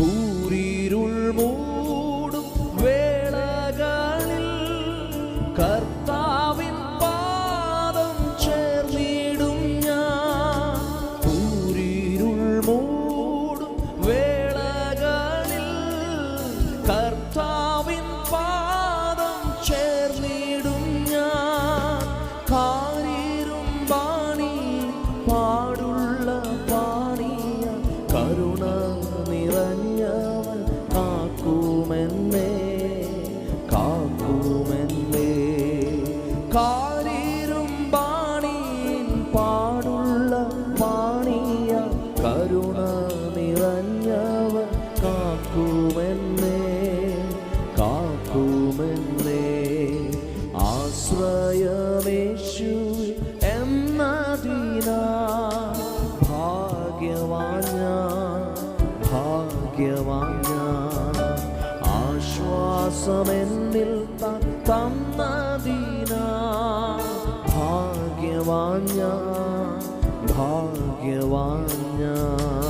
കൂരിരുൾ മൂടും വേളകളിൽ കർത്താവിൻ പാദം ചേർന്നിടും ഞാൻ. കൂരിരുൾ മൂടും വേളകളിൽ കർത്താവിൻ പാദം ചേർന്നിടും ഞാൻ. കാരിരും ബാണി പാടുള്ള പാണിയ കരുണ നിറഞ്ഞവൻ കാക്കുമെന്നേ കാക്കുമെന്നേ. കാരിരും ബാണിൻ പാടുള്ള പാണിയ കരുണ നിറഞ്ഞവൻ കാക്കുമെന്നേ കാക്കുമെന്നേ. ആശ്രയമേശു എന്നതിനാ ഭാഗ്യവാൻ ഞാൻ ഭാഗ്യവാൻ ഞാൻ. ആശ്വാസമെന്നിൽ തന്നതിനാ ഭാഗ്യവാൻ ഞാൻ ഭാഗ്യവാൻ ഞാൻ.